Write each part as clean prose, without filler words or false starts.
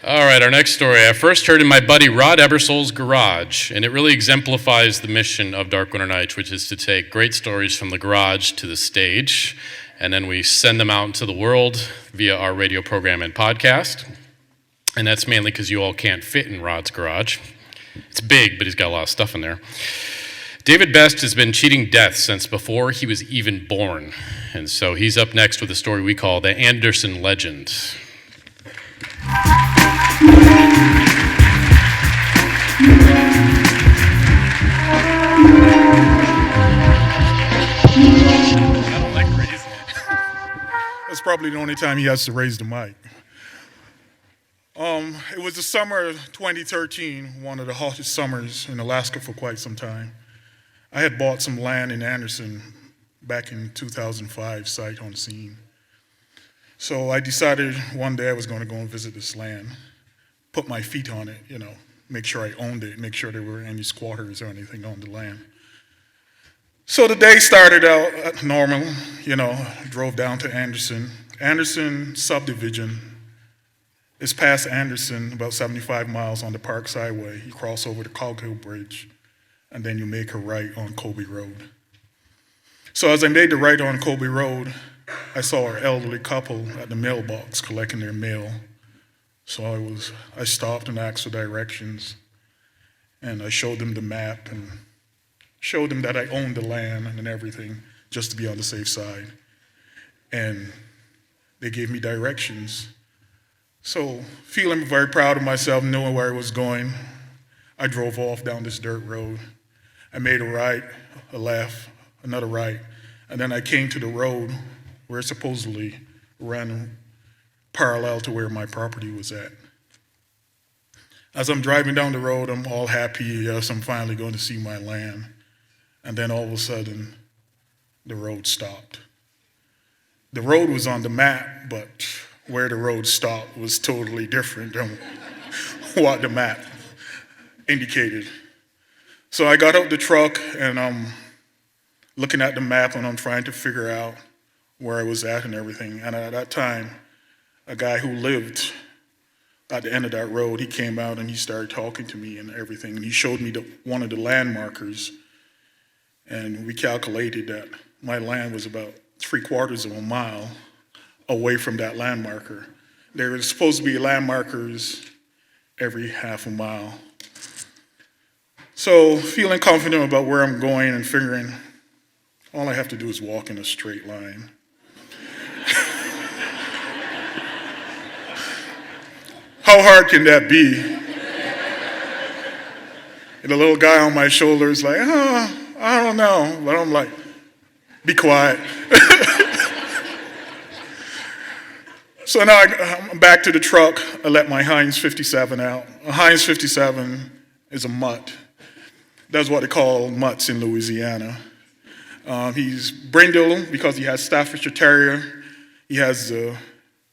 All right, our next story. I first heard in my buddy Rod Ebersol's garage, and it really exemplifies the mission of Dark Winter Nights, which is to take great stories from the garage to the stage, and then we send them out into the world via our radio program and podcast. And that's mainly because you all can't fit in Rod's garage. It's big, but he's got a lot of stuff in there. David Best has been cheating death since before he was even born, and so he's up next with a story we call the Anderson Legend. I don't like raising it. That's probably the only time he has to raise the mic. It was the summer of 2013, one of the hottest summers in Alaska for quite some time. I had bought some land in Anderson back in 2005, sight unseen. So I decided one day I was going to go and visit this land, put my feet on it, make sure I owned it, make sure there were any squatters or anything on the land. So the day started out normal, drove down to Anderson. Anderson subdivision is past Anderson, about 75 miles on the Parks Highway. You cross over the Coghill Bridge, and then you make a right on Colby Road. So as I made the right on Colby Road, I saw an elderly couple at the mailbox collecting their mail. So I stopped and asked for directions, and I showed them the map and showed them that I owned the land and everything, just to be on the safe side. And they gave me directions. So, feeling very proud of myself, knowing where I was going, I drove off down this dirt road. I made a right, a left, another right, and then I came to the road where it supposedly ran parallel to where my property was at. As I'm driving down the road, I'm all happy, yes, I'm finally going to see my land. And then all of a sudden, the road stopped. The road was on the map, but where the road stopped was totally different than what the map indicated. So I got out the truck and I'm looking at the map and I'm trying to figure out where I was at and everything. And at that time, a guy who lived at the end of that road, he came out and he started talking to me and everything. And he showed me one of the land markers. And we calculated that my land was about 3/4 of a mile away from that land marker. There were supposed to be land markers every half a mile. So feeling confident about where I'm going and figuring all I have to do is walk in a straight line. How hard can that be? And the little guy on my shoulder is like, I don't know. But I'm like, be quiet. So now I'm back to the truck. I let my Heinz 57 out. A Heinz 57 is a mutt. That's what they call mutts in Louisiana. He's brindle because he has Staffordshire Terrier. He has the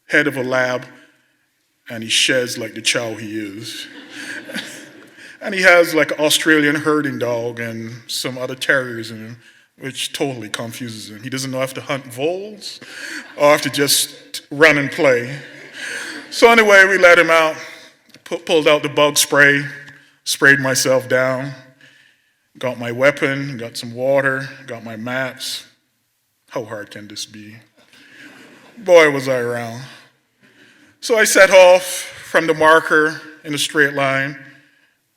head of a lab, and he sheds like the chow he is. And he has like an Australian herding dog and some other terriers in him, which totally confuses him. He doesn't know if to hunt voles or if to just run and play. So anyway, we let him out, pulled out the bug spray, sprayed myself down, got my weapon, got some water, got my maps. How hard can this be? Boy, was I around. So I set off from the marker in a straight line,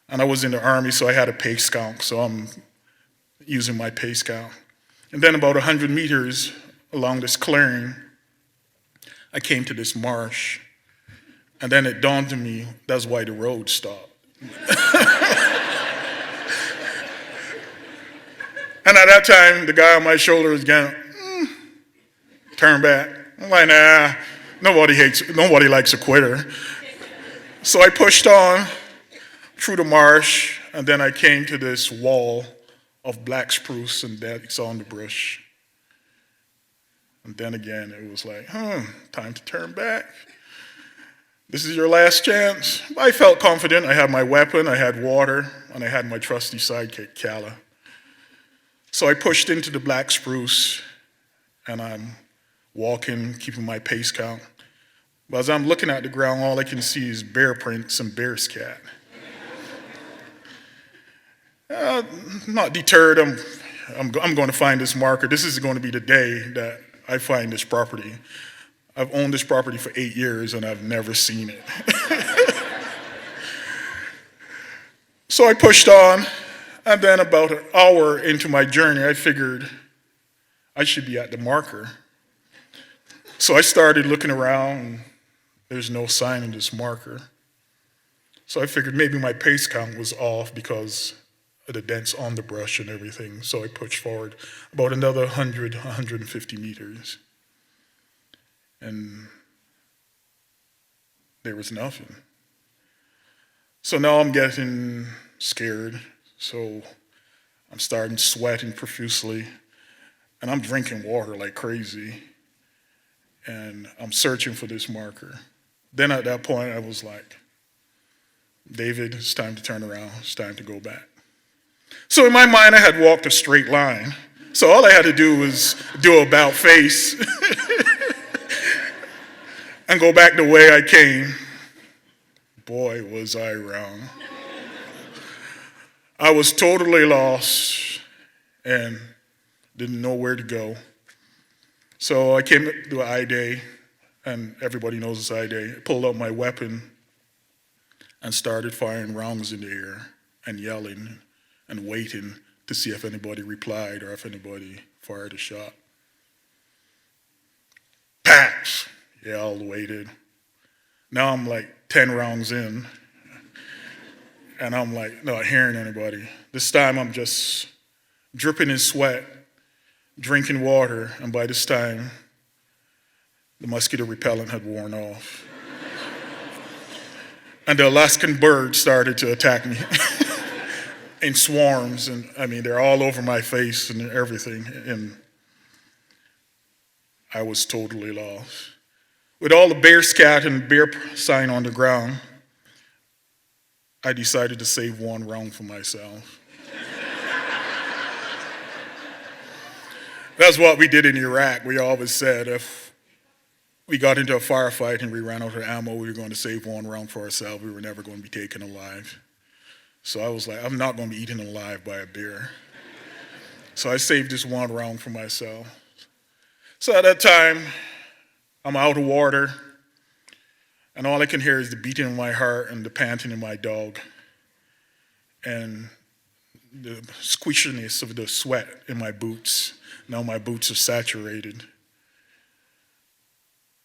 and I was in the Army, so I had a pace count, so I'm using my pace count. And then about 100 meters along this clearing, I came to this marsh, and then it dawned on me, that's why the road stopped. And at that time, the guy on my shoulder was going, turn back. I'm like, nah, nobody likes a quitter. So I pushed on through the marsh, and then I came to this wall of black spruce and that's on the brush. And then again, it was like, time to turn back. This is your last chance. I felt confident. I had my weapon, I had water, and I had my trusty sidekick, Calla. So I pushed into the black spruce, and I'm walking, keeping my pace count. But as I'm looking at the ground, all I can see is bear prints and bear scat. Not deterred. I'm going to find this marker. This is going to be the day that I find this property. I've owned this property for 8 years and I've never seen it. So I pushed on, and then about an hour into my journey, I figured I should be at the marker. So I started looking around, and there's no sign of this marker. So I figured maybe my pace count was off because of the dents on the brush and everything. So I pushed forward about another 100, 150 meters. And there was nothing. So now I'm getting scared. So I'm starting sweating profusely. And I'm drinking water like crazy. And I'm searching for this marker. Then at that point, I was like, David, it's time to turn around. It's time to go back. So in my mind, I had walked a straight line. So all I had to do was do about face and go back the way I came. Boy, was I wrong. I was totally lost and didn't know where to go. So I came to an I-Day, and everybody knows it's I-Day. I pulled out my weapon and started firing rounds in the air and yelling and waiting to see if anybody replied or if anybody fired a shot. Packs! Yeah, all waited. Now I'm like 10 rounds in, and I'm like not hearing anybody. This time I'm just dripping in sweat, drinking water, and by this time, the mosquito repellent had worn off. And the Alaskan birds started to attack me in swarms, and I mean, they're all over my face and everything, and I was totally lost. With all the bear scat and bear sign on the ground, I decided to save one round for myself. That's what we did in Iraq. We always said if we got into a firefight and we ran out of ammo, we were going to save one round for ourselves. We were never going to be taken alive. So I was like, I'm not going to be eaten alive by a bear. So I saved this one round for myself. So at that time, I'm out of water, and all I can hear is the beating of my heart and the panting of my dog and the squishiness of the sweat in my boots. Now my boots are saturated.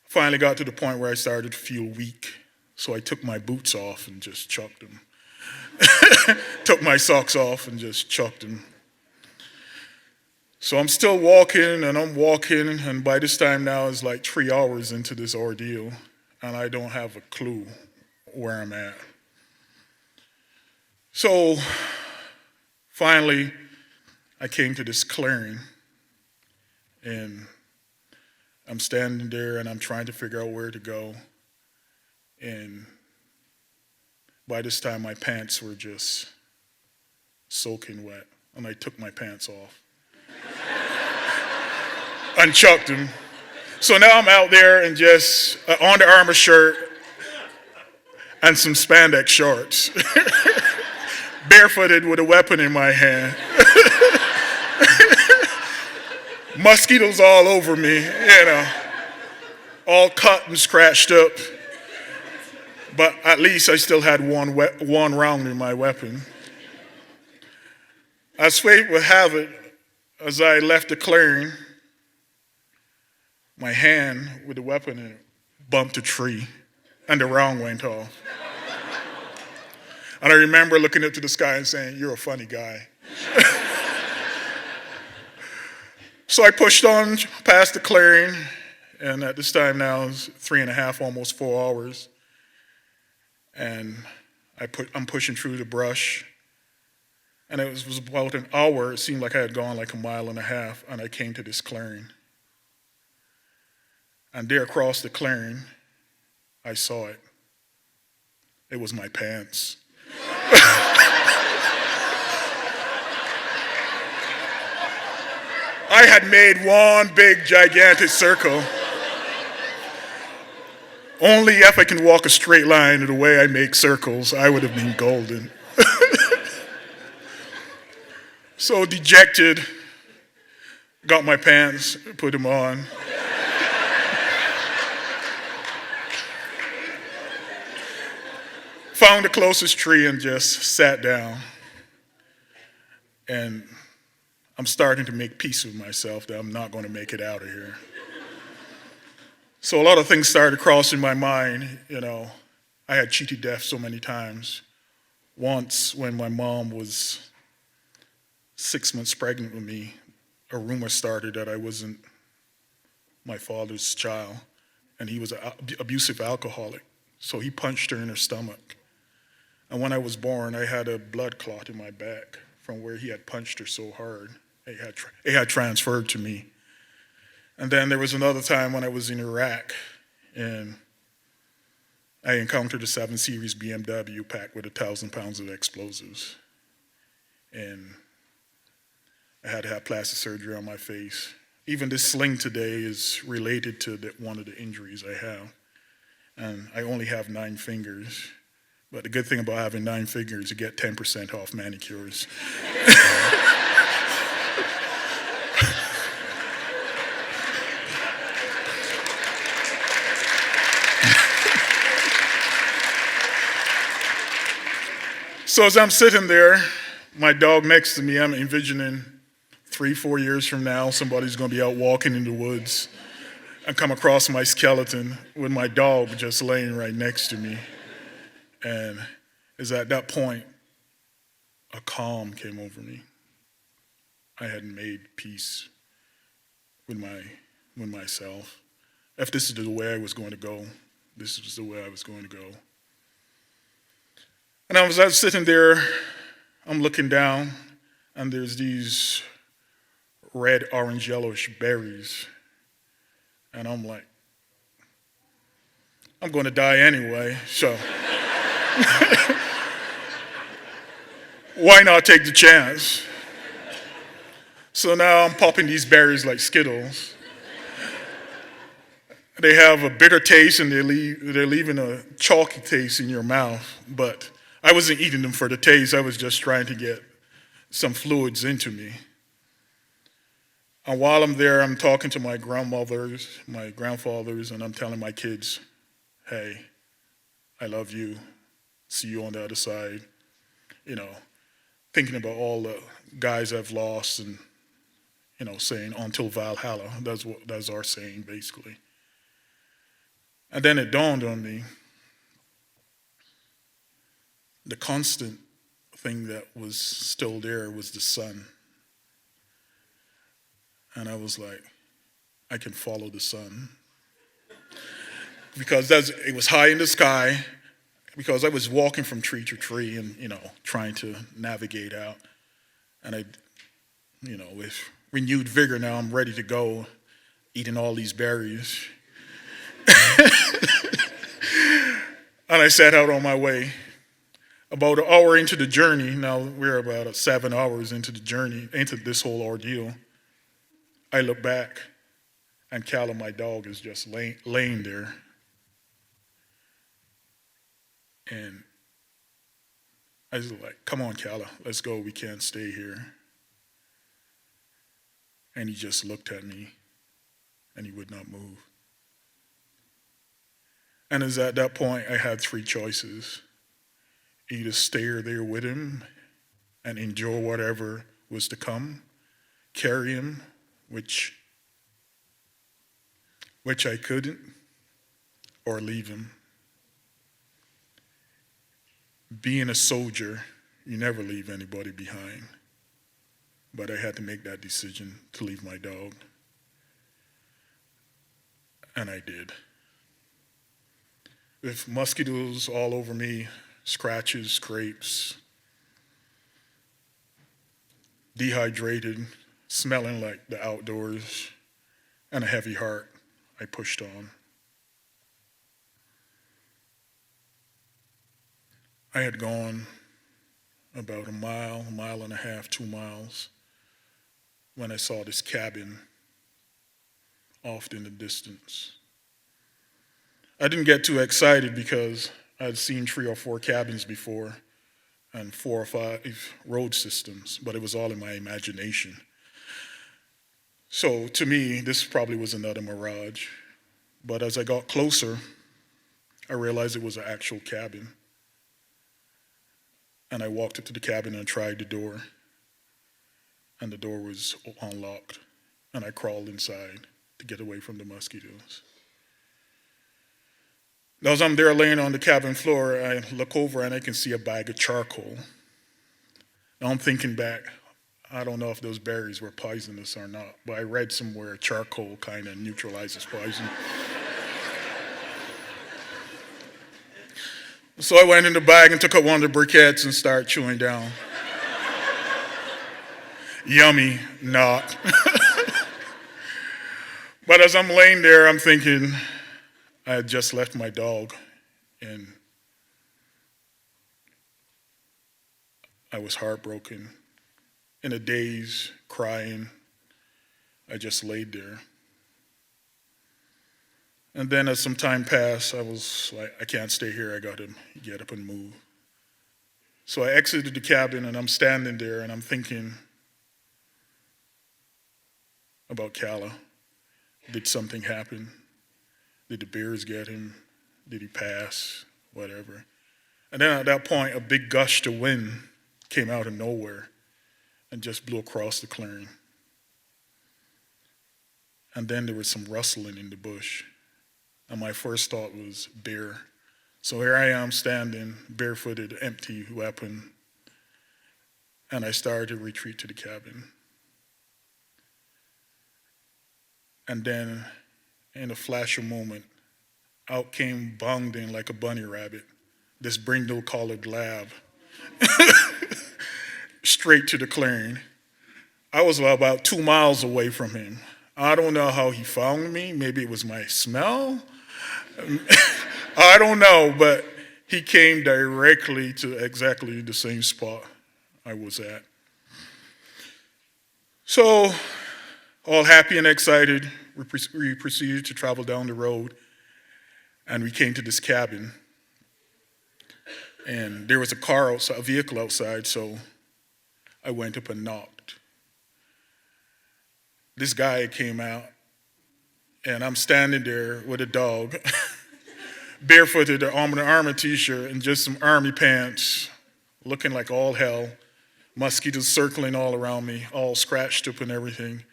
Finally got to the point where I started to feel weak, so I took my boots off and just chucked them. Took my socks off and just chucked them. So I'm still walking, and by this time now it's like 3 hours into this ordeal, and I don't have a clue where I'm at. So finally, I came to this clearing, and I'm standing there, and I'm trying to figure out where to go, and by this time my pants were just soaking wet, and I took my pants off. And chucked them. So now I'm out there in just an Under Armour shirt and some spandex shorts, barefooted with a weapon in my hand. Mosquitoes all over me, all cut and scratched up. But at least I still had one round in my weapon. As fate would have it, as I left the clearing, my hand with the weapon in it bumped a tree, and the round went off. And I remember looking up to the sky and saying, "You're a funny guy." So I pushed on past the clearing, and at this time now it's 3.5, almost 4 hours. And I'm pushing through the brush, and it was about an hour. It seemed like I had gone like 1.5 miles, and I came to this clearing. And there across the clearing, I saw it. It was my pants. I had made one big, gigantic circle. Only if I can walk a straight line the way I make circles, I would have been golden. So dejected, got my pants, put them on. Found the closest tree and just sat down. And I'm starting to make peace with myself that I'm not going to make it out of here. So a lot of things started crossing my mind. I had cheated death so many times. Once, when my mom was 6 months pregnant with me, a rumor started that I wasn't my father's child, and he was an abusive alcoholic. So he punched her in her stomach. And when I was born, I had a blood clot in my back from where he had punched her so hard. It had transferred to me. And then there was another time when I was in Iraq, and I encountered a 7 Series BMW packed with 1,000 pounds of explosives. And I had to have plastic surgery on my face. Even this sling today is related to one of the injuries I have. And I only have 9 fingers. But the good thing about having 9 fingers, you get 10% off manicures. So as I'm sitting there, my dog next to me, I'm envisioning 3-4 years from now, somebody's going to be out walking in the woods and come across my skeleton with my dog just laying right next to me. And it's at that point, a calm came over me. I had made peace with myself. If this is the way I was going to go, this is the way I was going to go. And I was sitting there, I'm looking down, and there's these red, orange, yellowish berries. And I'm like, I'm going to die anyway, so why not take the chance? So now I'm popping these berries like Skittles. They have a bitter taste and they're leaving a chalky taste in your mouth, but I wasn't eating them for the taste. I was just trying to get some fluids into me. And while I'm there, I'm talking to my grandmothers, my grandfathers, and I'm telling my kids, hey, I love you. See you on the other side. Thinking about all the guys I've lost and, saying until Valhalla. That's our saying, basically. And then it dawned on me, the constant thing that was still there was the sun. And I was like, I can follow the sun. Because it was high in the sky, because I was walking from tree to tree and, trying to navigate out. And with renewed vigor now, I'm ready to go, eating all these berries. And I set out on my way. About an hour into the journey, now we're about 7 hours into the journey, into this whole ordeal, I look back, and Calla, my dog, is just laying there. And I was like, come on, Calla, let's go, we can't stay here. And he just looked at me, and he would not move. And it was at that point I had 3 choices. Either stay there with him and endure whatever was to come, carry him, which I couldn't, or leave him. Being a soldier, you never leave anybody behind. But I had to make that decision to leave my dog. And I did. With mosquitoes all over me, scratches, scrapes, dehydrated, smelling like the outdoors, and a heavy heart, I pushed on. I had gone about a mile and a half, 2 miles, when I saw this cabin off in the distance. I didn't get too excited because I'd seen 3 or 4 cabins before and 4 or 5 road systems, but it was all in my imagination. So to me, this probably was another mirage. But as I got closer, I realized it was an actual cabin. And I walked up to the cabin and tried the door. And the door was unlocked. And I crawled inside to get away from the mosquitoes. Now, as I'm there laying on the cabin floor, I look over and I can see a bag of charcoal. Now I'm thinking back, I don't know if those berries were poisonous or not, but I read somewhere charcoal kind of neutralizes poison. So I went in the bag and took out one of the briquettes and started chewing down. Yummy, not. But as I'm laying there, I'm thinking, I had just left my dog, and I was heartbroken. In a daze, crying. I just laid there. And then as some time passed, I was like, I can't stay here, I gotta get up and move. So I exited the cabin and I'm standing there and I'm thinking about Calla. Did something happen? Did the bears get him? Did he pass? Whatever. And then at that point, a big gust of wind came out of nowhere and just blew across the clearing. And then there was some rustling in the bush. And my first thought was bear. So here I am standing, barefooted, empty weapon. And I started to retreat to the cabin. And then, in a flash of moment, out came bounding like a bunny rabbit, this brindle-collared lab, straight to the clearing. I was about 2 miles away from him. I don't know how he found me. Maybe it was my smell. I don't know, but he came directly to exactly the same spot I was at. So, all happy and excited, we proceeded to travel down the road, and we came to this cabin. And there was a car outside, a vehicle outside, so I went up and knocked. This guy came out, and I'm standing there with a dog, barefooted, an Army t-shirt, and just some army pants, looking like all hell, mosquitoes circling all around me, all scratched up and everything.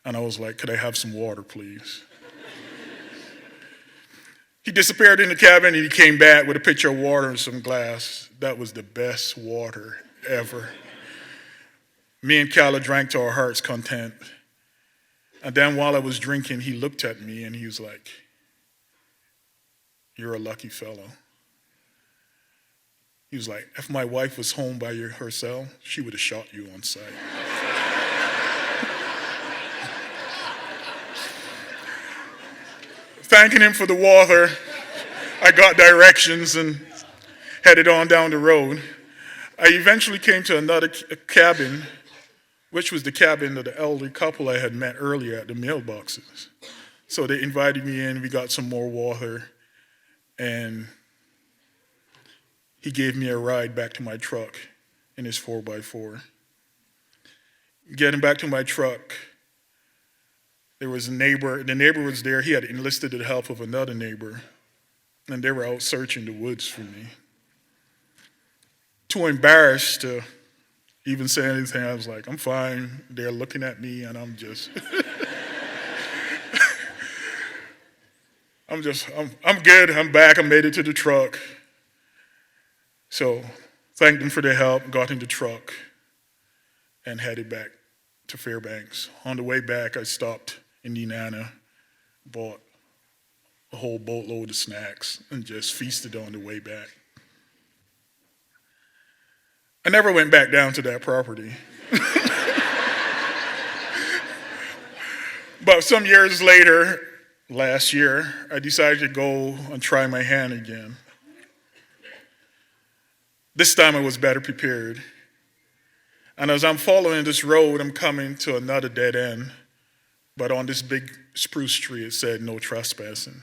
And I was like, could I have some water, please? He disappeared in the cabin, and he came back with a pitcher of water and some glass. That was the best water ever. Me and Calla drank to our heart's content. And then while I was drinking, he looked at me and he was like, you're a lucky fellow. He was like, if my wife was home by herself, she would have shot you on sight. Thanking him for the water, I got directions and headed on down the road. I eventually came to another cabin, which was the cabin of the elderly couple I had met earlier at the mailboxes. So they invited me in, we got some more water, and he gave me a ride back to my truck in his 4x4. Getting back to my truck, there was a neighbor, the neighbor was there, he had enlisted the help of another neighbor, and they were out searching the woods for me. Too embarrassed to even say anything, I was like, I'm fine. They're looking at me and I'm just, I'm good, I'm back, I made it to the truck. So thanked them for their help, got in the truck, and headed back to Fairbanks. On the way back, I stopped in Nenana, bought a whole boatload of snacks, and just feasted on the way back. I never went back down to that property. But some years later, last year, I decided to go and try my hand again. This time I was better prepared. And as I'm following this road, I'm coming to another dead end. But on this big spruce tree, it said no trespassing.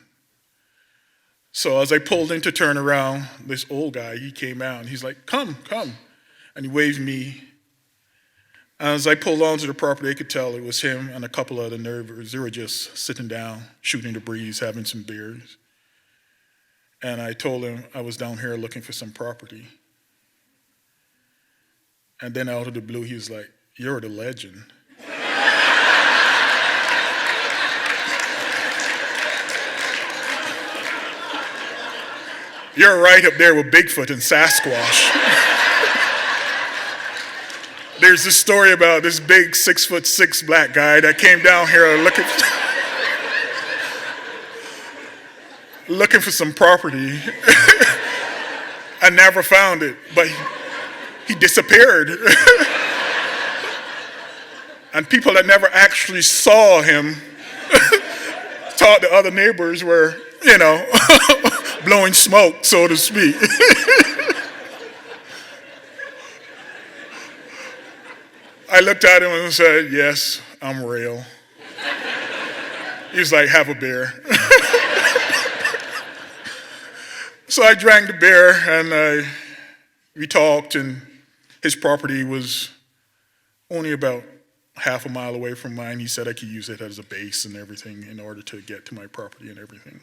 So as I pulled in to turn around, this old guy, he came out and he's like, come, come. And he waved me. As I pulled onto the property, I could tell it was him and a couple of the neighbors. They were just sitting down, shooting the breeze, having some beers. And I told him I was down here looking for some property. And then out of the blue, he was like, you're the legend. You're right up there with Bigfoot and Sasquatch. There's this story about this big 6'6" black guy that came down here looking for some property. I never found it, but he disappeared. And people that never actually saw him thought the other neighbors were, blowing smoke, so to speak. I looked at him and said, yes, I'm real. He was like, have a beer. So I drank the beer and we talked, and his property was only about half a mile away from mine. He said I could use it as a base and everything in order to get to my property and everything.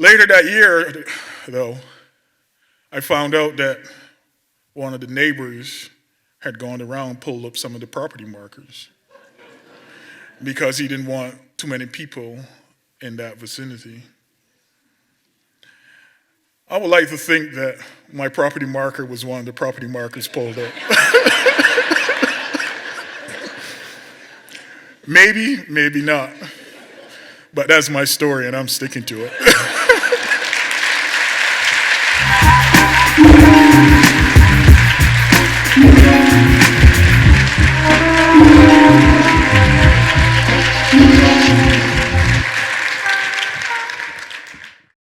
Later that year, though, I found out that one of the neighbors had gone around and pulled up some of the property markers because he didn't want too many people in that vicinity. I would like to think that my property marker was one of the property markers pulled up. Maybe, maybe not. But that's my story, and I'm sticking to it.